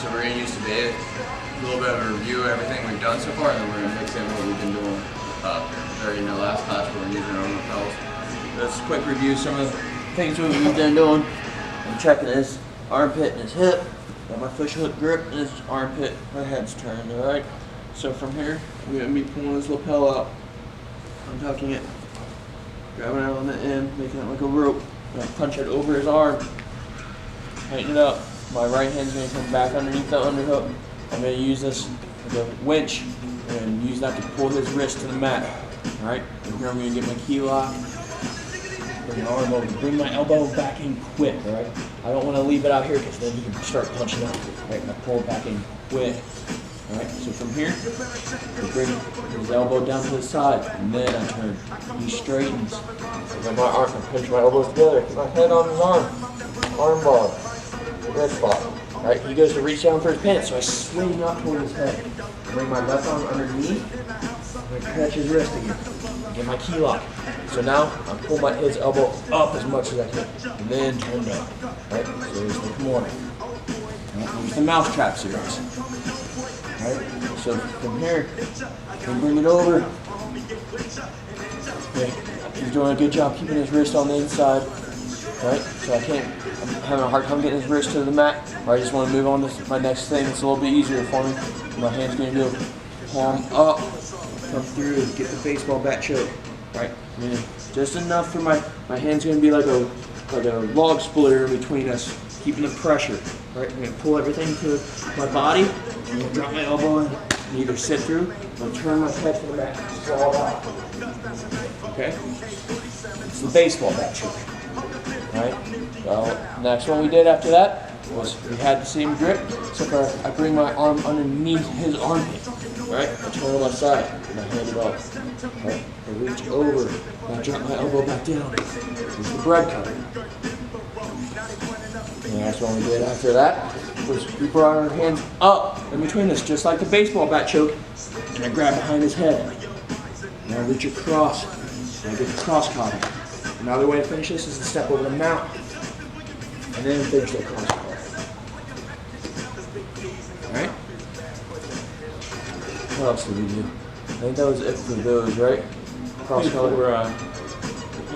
So we're going to use today a little bit of a review of everything we've done so far, and then we're going to mix in what we've been doing during the last class where we're using our own lapels. Let's quick review some of the things we've been doing. I'm checking his armpit and his hip. Got my fish hook grip and his armpit. My head's turned, alright? So from here, I'm going to be pulling his lapel out. Untucking it. Grabbing it on the end, making it like a rope. I'm going to punch it over his arm. Tighten it up. My right hand's going to come back underneath the underhook. I'm going to use this as a winch and use that to pull his wrist to the mat. Alright? From here I'm going to get my key lock. Bring my arm over. Bring my elbow back in quick. Alright? I don't want to leave it out here because then he can start punching up. Alright? I pull it back in quick. Alright? So from here, I bring his elbow down to the side. And then I turn. He straightens. I got my arm. I pinch my elbows together. Get my head on his arm. Arm bar. Wrist spot. Alright, he goes to reach down for his pants, so I swing up toward his head. Bring my left arm underneath, and I catch his wrist again. Get my key lock. So now, I pull his elbow up as much as I can, and then turn down. Alright, so there's the Kamura. There's the mousetrap series. Alright, so from here, I can bring it over. Okay, he's doing a good job keeping his wrist on the inside. Right, so I'm having a hard time getting his wrist to the mat, or I just want to move on to my next thing. It's a little bit easier for me. My hand's going to go palm up, come through, get the baseball bat choke. Right, just enough for my hand's going to be like a log splitter in between us, keeping the pressure. Right, I'm going to pull everything to my body. I'm going to drop my elbow in, and either sit through or turn my head to the mat. Fall out. Okay, it's the baseball bat choke. Alright, well, next one we did after that was we had the same grip, except I bring my arm underneath his armpit. Right, I turn on my side, and I hand it off. Right, I reach over, and I drop my elbow back down. Here's the bread cutter. And the next one we did after that was we brought our hands up in between us, just like the baseball bat choke, and I grab behind his head. And I reach across, and I get the cross collar. Another way to finish this is to step over the mount and then finish the cross collar. Alright? What else did we do? I think that was it for those, right? Cross collar.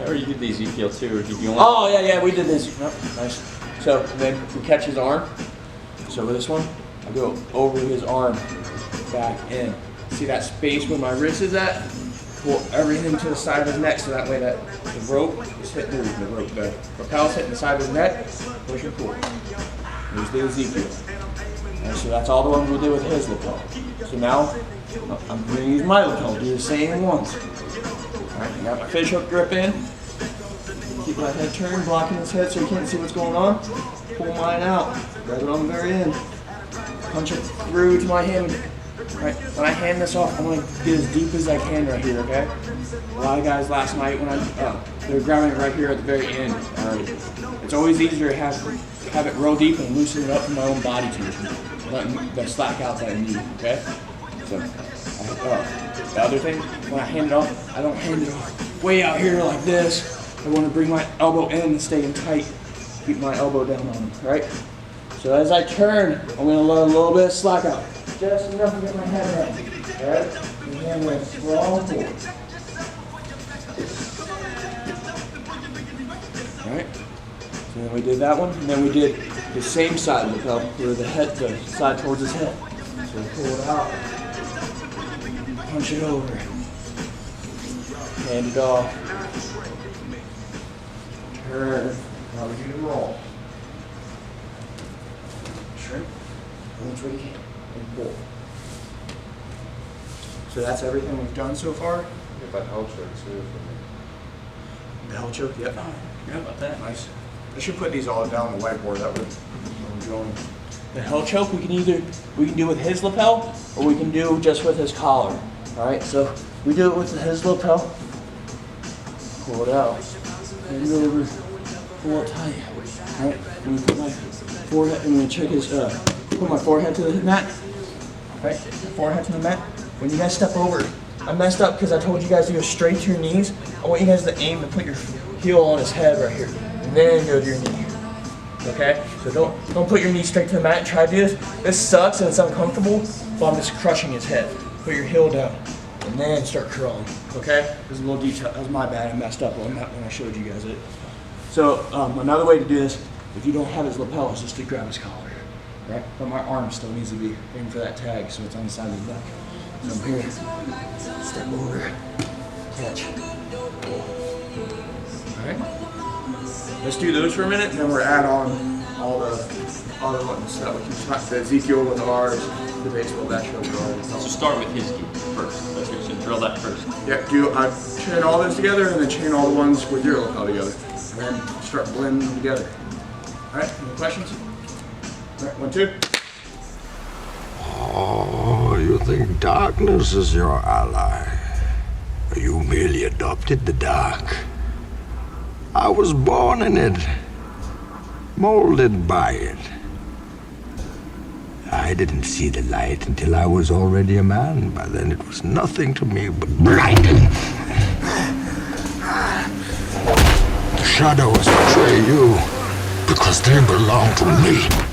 Or you did the Ezeikel too, or did you want? Oh, yeah, we did this. Oh, nice. So then we catch his arm. So with this one, I go over his arm, back in. See that space where my wrist is at? Pull everything to the side of his neck so that way that the rope is hitting the propel's hitting the side of his neck. Push and pull. There's the Ezeikel. And so that's all the ones we did with his lapel. So now I'm going to use my lapel. Do the same ones. Alright, I got my fish hook grip in. Keep my head turned, blocking his head so he can't see what's going on. Pull mine out. Grab it on the very end. Punch it through to my hand. Right, when I hand this off, I'm going to get as deep as I can right here, okay? A lot of guys last night, when they were grabbing it right here at the very end. It's always easier to have it real deep and loosen it up from my own body tension. Letting the slack out that I need, okay? So, the other thing, when I hand it off, I don't hand it off way out here like this. I want to bring my elbow in and stay in tight. Keep my elbow down on him, right? So as I turn, I'm going to let a little bit of slack out. Just enough to get my head right. Alright? And then we're strong forward. Alright? So then we did that one, and then we did the same side of the lapel, where the side towards his head. So we pull it out. Punch it over. Hand it off. Turn. Now we do the roll. Shrink. Which way you can. And pull. So that's everything we've done so far. Get that hell choke too. The hell choke, yep. Yeah, about that. Nice. I should put these all down on the whiteboard. That would join. The hell choke we can do with his lapel, or we can do just with his collar. All right. So we do it with his lapel. Pull it out. Hand over. Pull it tight. All right. I'm gonna put my forehead. I'm gonna check his. Put my forehead to the mat. Right. Forehead to the mat. When you guys step over, I messed up because I told you guys to go straight to your knees. I want you guys to aim to put your heel on his head right here, and then go to your knee. okay? So don't put your knee straight to the mat and try to do this. This sucks and it's uncomfortable, but I'm just crushing his head. Put your heel down and then start curling, okay? This is a little detail, that was my bad, I messed up on that when I showed you guys it. So another way to do this, if you don't have his lapel, is just to grab his collar, right? But my arm still needs to be aiming for that tag, so it's on the side of the neck. So I'm here, step over, catch. All right, let's do those for a minute, and then we're add on all the other ones that we can talk, the Ezeikel with ours, the baseball bat show with ours. So start with his gear first. That's what you should drill that first. Yeah, chain all those together, and then chain all the ones with your lapel together, and then start blending them together. All right, any questions? All right, 1, 2. Oh, you think darkness is your ally? You merely adopted the dark. I was born in it, molded by it. I didn't see the light until I was already a man. By then it was nothing to me but blinding. The shadows betray you because they belong to me.